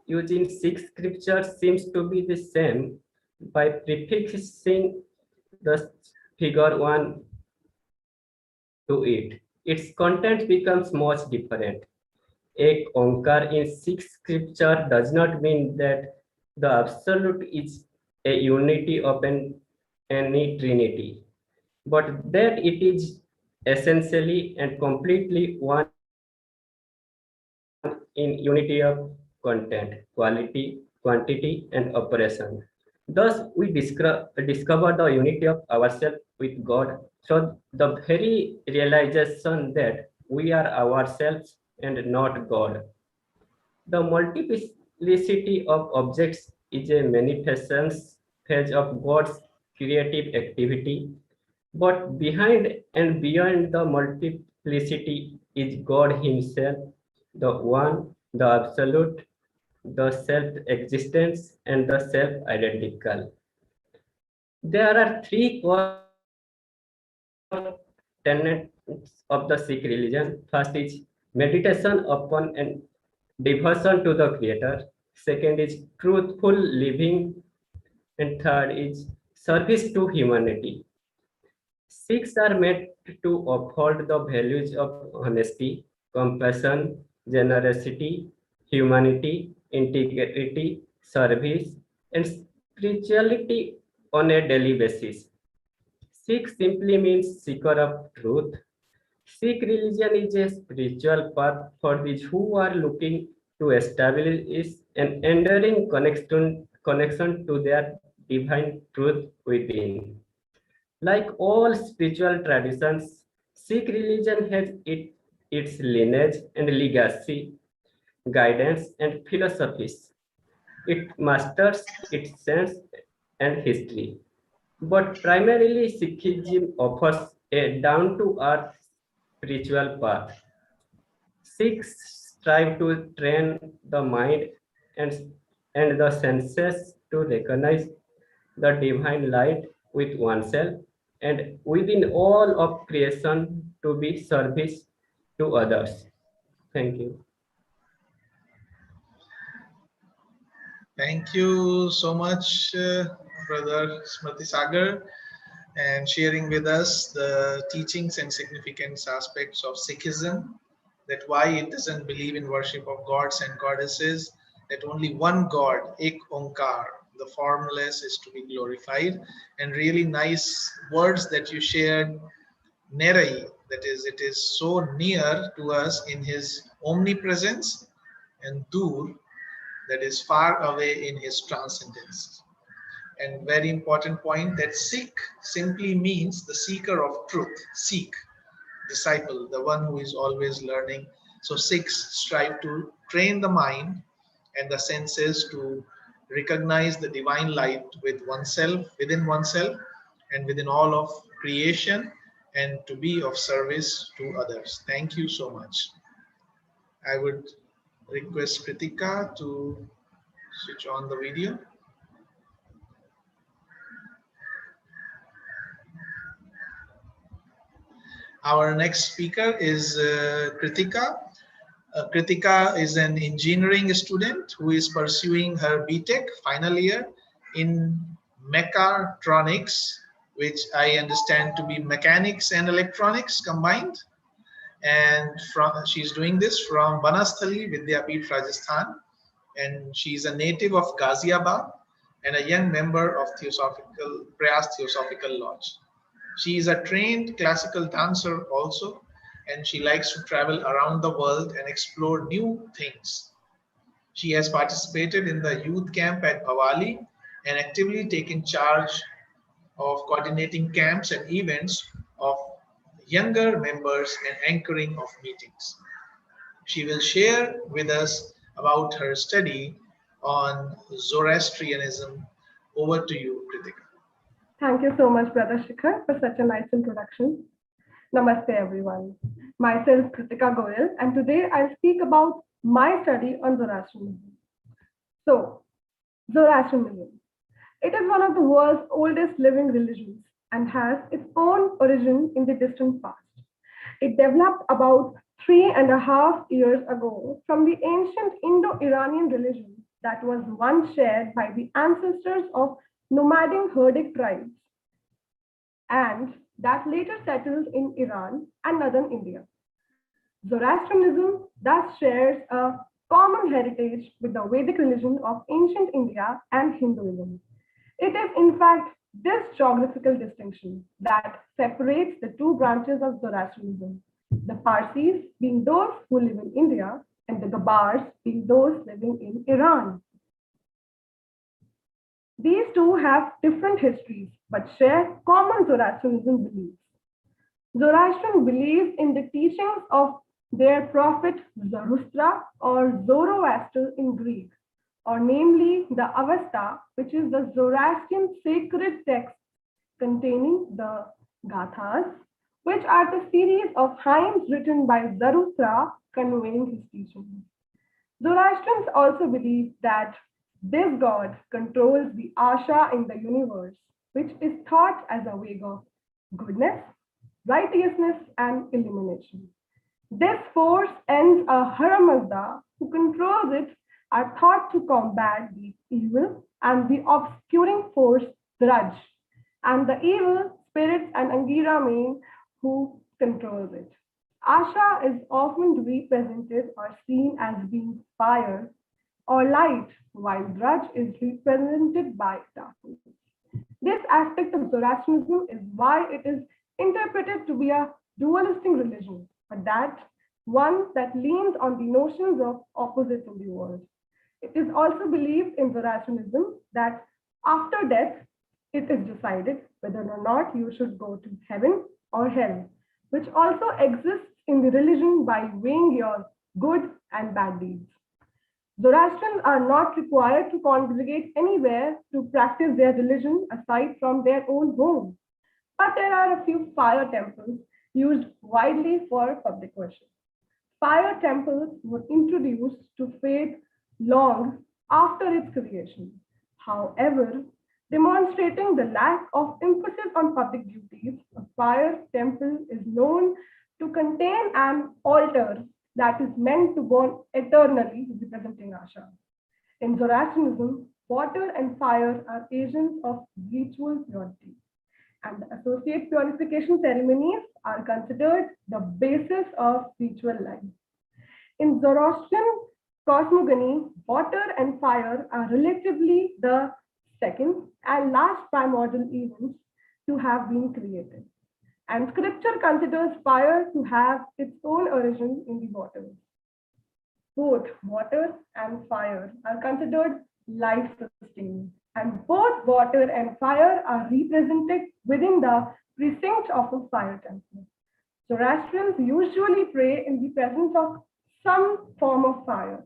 used in six scriptures seems to be the same by prefixing the figure 1 to it. Its content becomes much different. Ek Onkar in six scripture does not mean that the absolute is a unity of any trinity, but that it is essentially and completely one in unity of content, quality, quantity, and operation. Thus, we discover the unity of ourselves with God through the very realization that we are ourselves and not God. The multiplicity of objects is a manifestation phase of God's creative activity, but behind and beyond the multiplicity is God Himself, the One, the Absolute, the self-existence, and the self-identical. There are three core tenets of the Sikh religion. First is meditation upon and devotion to the Creator. Second is truthful living. And third is service to humanity. Sikhs are made to uphold the values of honesty, compassion, generosity, humanity, integrity, service, and spirituality on a daily basis. Sikh simply means seeker of truth. Sikh religion is a spiritual path for those who are looking to establish an enduring connection to their divine truth within. Like all spiritual traditions, Sikh religion has its lineage and legacy, guidance, and philosophies. It masters its sense and history. But primarily, Sikhism offers a down-to-earth spiritual path. Sikhs strive to train the mind and the senses to recognize the divine light with oneself and within all of creation to be service to others. Thank you. Thank you so much, Brother Smriti Sagar, and sharing with us the teachings and significance aspects of Sikhism, that why it doesn't believe in worship of gods and goddesses, that only one God, Ek Onkar, the formless, is to be glorified, and really nice words that you shared, Nerai, that is, it is so near to us in his omnipresence, and Dur, that is far away in his transcendence. And very important point that Sikh simply means the seeker of truth. Sikh, disciple, the one who is always learning. So Sikhs strive to train the mind and the senses to recognize the divine light within oneself, and within all of creation, and to be of service to others. Thank you so much. I would request Kritika to switch on the video. Our next speaker is Kritika. Kritika is an engineering student who is pursuing her BTech final year in mechatronics, which I understand to be mechanics and electronics combined. And she's doing this from Banasthali, Vidyapith, Rajasthan. And she's a native of Ghaziabad and a young member of Prayas Theosophical Lodge. She is a trained classical dancer also, and she likes to travel around the world and explore new things. She has participated in the youth camp at Bhavali and actively taken charge of coordinating camps and events of younger members and anchoring of meetings. She will share with us about her study on Zoroastrianism. Over to you, Kritika. Thank you so much, Brother Shikhar, for such a nice introduction. Namaste, everyone. Myself, Kritika Goyal, and today I'll speak about my study on Zoroastrianism. So, Zoroastrianism. It is one of the world's oldest living religions and has its own origin in the distant past. It developed about 3.5 years ago from the ancient Indo-Iranian religion that was once shared by the ancestors of nomadic herdic tribes and that later settled in Iran and northern India. Zoroastrianism thus shares a common heritage with the Vedic religion of ancient India and Hinduism. It is, in fact, this geographical distinction that separates the two branches of Zoroastrianism, the Parsis being those who live in India and the Gabars being those living in Iran. These two have different histories but share common Zoroastrianism beliefs. Zoroastrian believes in the teachings of their prophet Zoroastra or Zoroaster in Greek, or namely the Avesta, which is the Zoroastrian sacred text containing the Gathas, which are the series of hymns written by Zoroastra conveying his teachings. Zoroastrians also believe that this god controls the Asha in the universe, which is thought as a way of goodness, righteousness, and illumination. This force ends a Haramazda who controls it are thought to combat the evil and the obscuring force Draj, and the evil spirits and Angira main who controls it. Asha is often represented or seen as being fire or light, while Draj is represented by darkness. This aspect of Zoroastrianism is why it is interpreted to be a dualistic religion, but that one that leans on the notions of opposites in the world. It is also believed in Zoroastrianism that after death, it is decided whether or not you should go to heaven or hell, which also exists in the religion by weighing your good and bad deeds. Zoroastrians are not required to congregate anywhere to practice their religion aside from their own home. But there are a few fire temples used widely for public worship. Fire temples were introduced to faith long after its creation. However, demonstrating the lack of emphasis on public duties, a fire temple is known to contain an altar that is meant to burn eternally, representing Asha. In Zoroastrianism, water and fire are agents of ritual purity, and the associate purification ceremonies are considered the basis of ritual life. In Zoroastrian cosmogony, water and fire are relatively the second and last primordial events to have been created. And scripture considers fire to have its own origin in the waters. Both water and fire are considered life-sustaining, and both water and fire are represented within the precinct of a fire temple. Zoroastrians usually pray in the presence of some form of fire,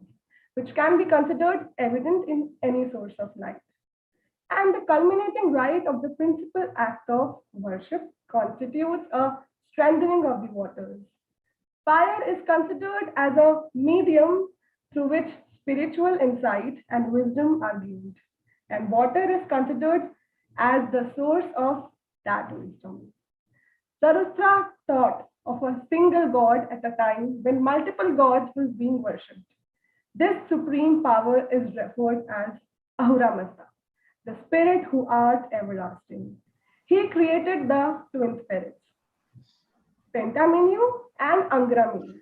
which can be considered evident in any source of light. And the culminating rite of the principal act of worship constitutes a strengthening of the waters. Fire is considered as a medium through which spiritual insight and wisdom are gained, and water is considered as the source of that wisdom. Zoroastra thought of a single god at a time when multiple gods was being worshipped. This supreme power is referred as Ahura Mazda, the spirit who art everlasting. He created the twin spirits, Pentamenu and Angramenu,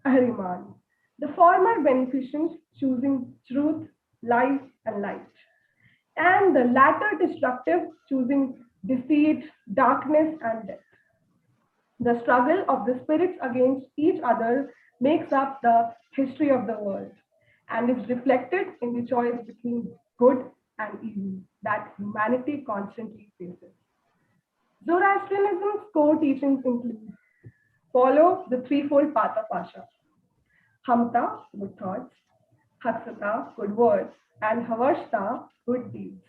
Ahriman, the former beneficent choosing truth, life, and light, and the latter destructive choosing deceit, darkness, and death. The struggle of the spirits against each other makes up the history of the world and is reflected in the choice between good and evil that humanity constantly faces. Zoroastrianism's core teachings include follow the threefold path of Asha, Hamta, good thoughts, Haksata, good words, and Havarsta, good deeds.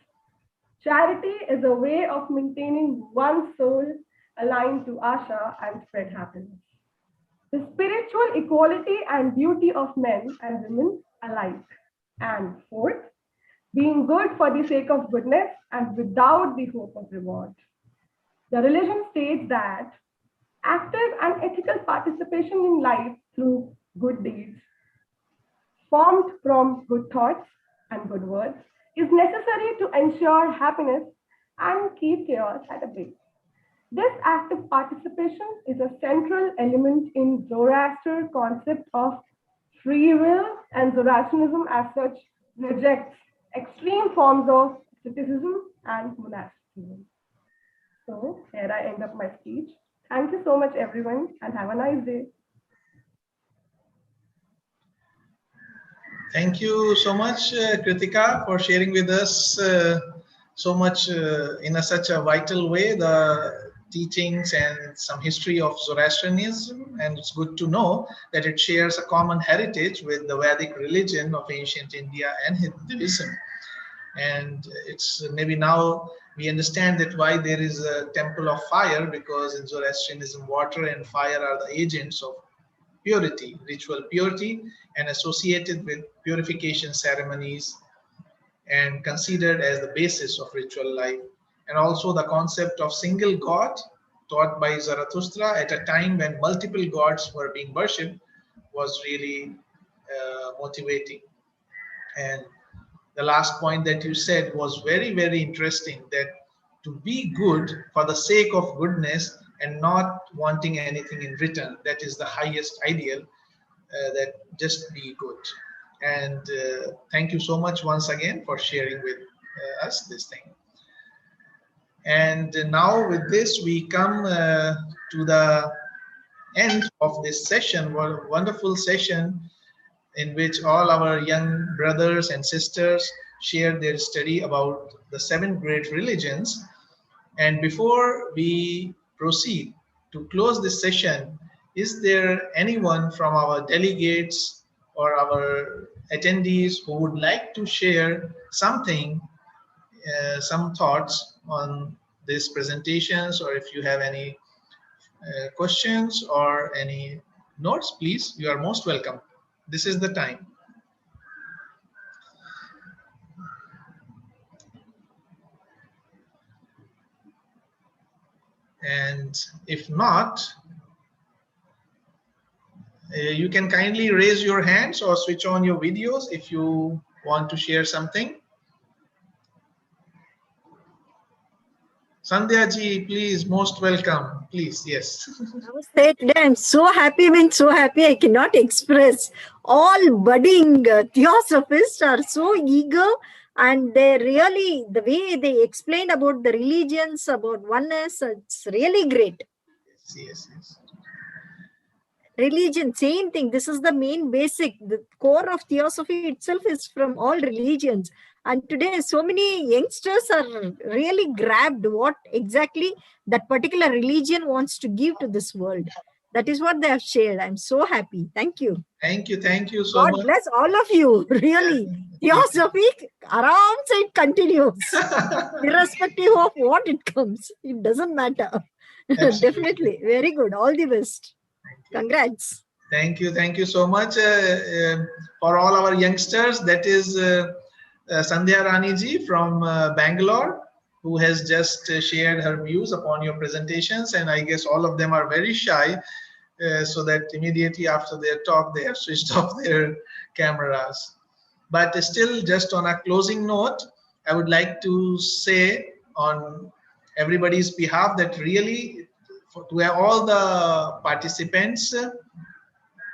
Charity is a way of maintaining one's soul aligned to Asha and spread happiness. The spiritual equality and beauty of men and women alike. And fourth, being good for the sake of goodness and without the hope of reward. The religion states that active and ethical participation in life through good deeds, formed from good thoughts and good words, is necessary to ensure happiness and keep chaos at a bay. This active participation is a central element in Zoroaster's concept of free will, and Zoroastrianism as such rejects extreme forms of asceticism and monasticism. So here I end up my speech. Thank you so much everyone and have a nice day. Thank you so much, Kritika, for sharing with us so much in such a vital way the teachings and some history of Zoroastrianism. And it's good to know that it shares a common heritage with the Vedic religion of ancient India and Hinduism. And it's maybe now we understand that why there is a temple of fire, because in Zoroastrianism, water and fire are the agents of purity, ritual purity, and associated with purification ceremonies and considered as the basis of ritual life. And also the concept of single god taught by Zarathustra at a time when multiple gods were being worshipped was really motivating. And the last point that you said was very, very interesting, that to be good for the sake of goodness and not wanting anything in return, that is the highest ideal, that just be good. And thank you so much once again for sharing with us this thing. And now with this we come to the end of this session, wonderful session in which all our young brothers and sisters share their study about the 7 great religions. And before we proceed to close this session, is there anyone from our delegates or our attendees who would like to share something, some thoughts on these presentations, or if you have any questions or any notes, please, you are most welcome. This is the time. And if not, you can kindly raise your hands or switch on your videos if you want to share something. Sandhya ji, please, most welcome. Please, yes. I was saying today, I'm so happy, so happy I cannot express. All budding theosophists are so eager, and they really, the way they explained about the religions, about oneness, it's really great. Yes, yes. Religion, same thing. This is the main basic. The core of theosophy itself is from all religions. And today, so many youngsters are really grabbed what exactly that particular religion wants to give to this world. That is what they have shared. I'm so happy. Thank you. Thank you. Thank you so much. God bless all of you. Really. Theosophy, around it continues. Irrespective of what it comes. It doesn't matter. Definitely. Very good. All the best. Congrats. Thank you. Thank you so much for all our youngsters. That is Sandhya Rani ji from Bangalore, who has just shared her views upon your presentations. And I guess all of them are very shy, so that immediately after their talk, they have switched off their cameras. But still, just on a closing note, I would like to say on everybody's behalf that really, to all the participants,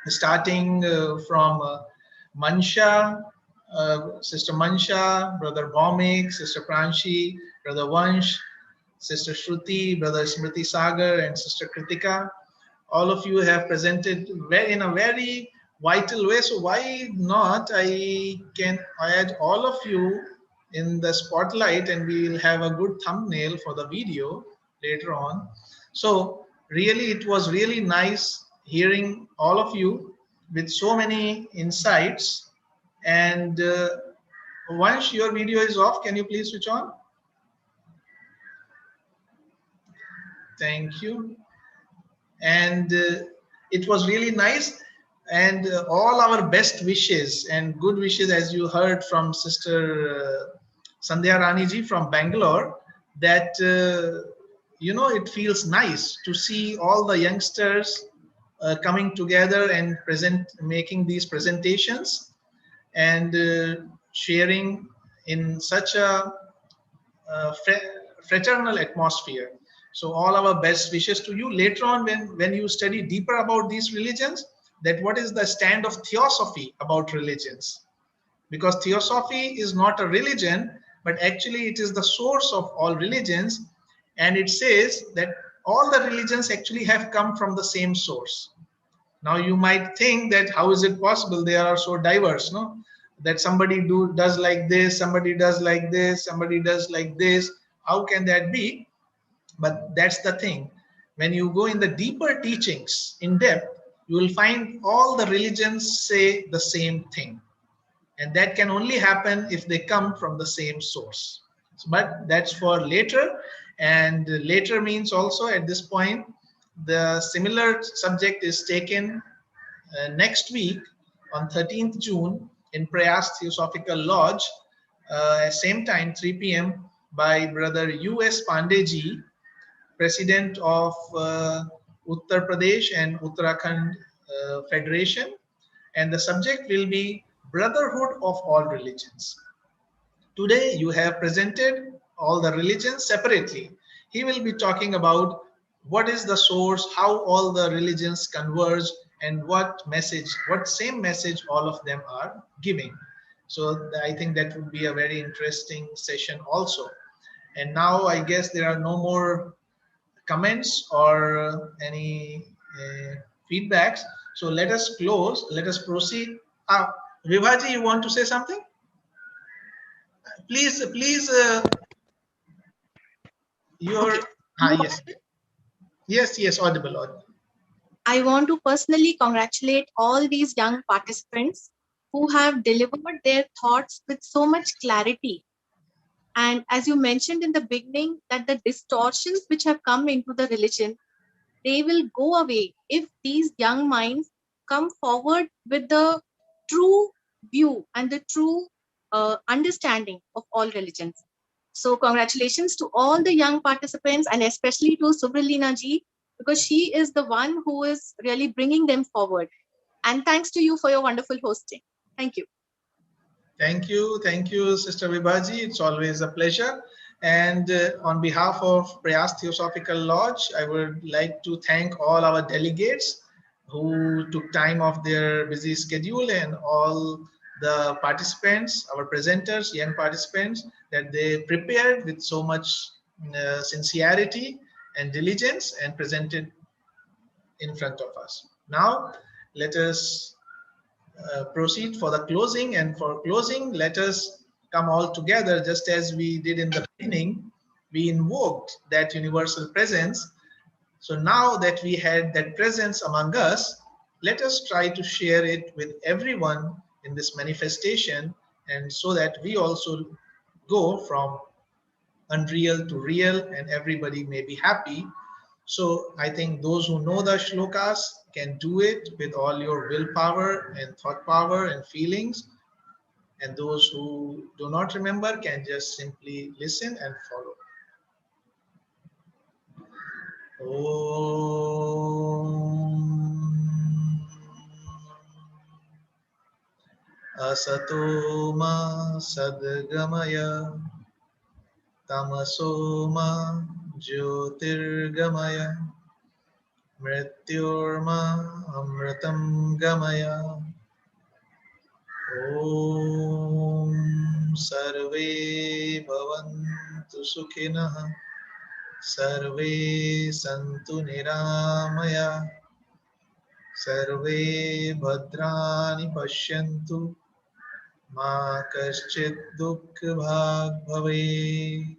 starting from Mansha, Sister Mansha, Brother Bhaumik, Sister Pranshi, Brother Vansh, Sister Shruti, Brother Smriti Sagar, and Sister Kritika. All of you have presented in a very vital way. So why not I can add all of you in the spotlight, and we will have a good thumbnail for the video later on. So really, it was really nice hearing all of you with so many insights. And Once your video is off, can you please switch on? Thank you. And it was really nice, and all our best wishes and good wishes, as you heard from Sister Sandhya Rani ji from Bangalore, that you know, it feels nice to see all the youngsters coming together and making these presentations and sharing in such a fraternal atmosphere. So all our best wishes to you later on when you study deeper about these religions, that what is the stand of theosophy about religions. Because theosophy is not a religion, but actually it is the source of all religions. And it says that all the religions actually have come from the same source. Now you might think that how is it possible? They are so diverse, no? That somebody does like this, somebody does like this, somebody does like this. How can that be? But that's the thing. When you go in the deeper teachings in depth, you will find all the religions say the same thing. And that can only happen if they come from the same source. But that's for later. And later means also at this point, the similar subject is taken next week on 13th June in Prayas Theosophical Lodge, same time 3 p.m. by Brother U.S. Pandeji, President of Uttar Pradesh and Uttarakhand Federation. And the subject will be Brotherhood of All Religions. Today you have presented all the religions separately. He will be talking about what is the source, how all the religions converge, and what same message all of them are giving. So I think that would be a very interesting session also. And now I guess there are no more comments or any feedbacks. So let us close, let us proceed. Vibhaji, you want to say something? Please, your, Okay. yes. Yes, audible. I want to personally congratulate all these young participants who have delivered their thoughts with so much clarity. And as you mentioned in the beginning, that the distortions which have come into the religion, they will go away if these young minds come forward with the true view and the true understanding of all religions. So congratulations to all the young participants, and especially to Subhralina ji, because she is the one who is really bringing them forward. And thanks to you for your wonderful hosting. Thank you. Thank you, Sister Vibhaji. It's always a pleasure. And on behalf of Prayas Theosophical Lodge, I would like to thank all our delegates who took time off their busy schedule, and all the participants, our presenters, young participants, that they prepared with so much sincerity and diligence and presented in front of us. Now, let us proceed for the closing. And for closing, let us come all together, just as we did in the beginning. We invoked that universal presence. So now that we had that presence among us, let us try to share it with everyone in this manifestation, and so that we also go from unreal to real and everybody may be happy. So I think those who know the shlokas can do it with all your willpower and thought power and feelings. And those who do not remember can just simply listen and follow. Om Asato Ma Sadgamaya Tamaso Ma Jyotirgamaya Mrityorma Amritam Gamaya. Om Sarve Bhavantu Sukhinah Sarve Santu Niramaya Sarve Bhadrani Pashyantu Ma Kaschit Dukha Bhag Bhave.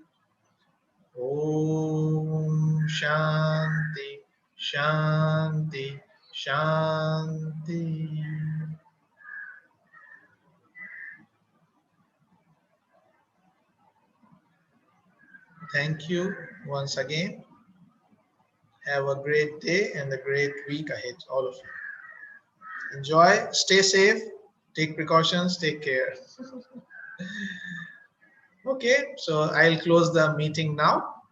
Om Shanti Shanti Shanti. Thank you once again. Have a great day and a great week ahead, all of you. Enjoy, stay safe, take precautions, take care. Okay, so I'll close the meeting now.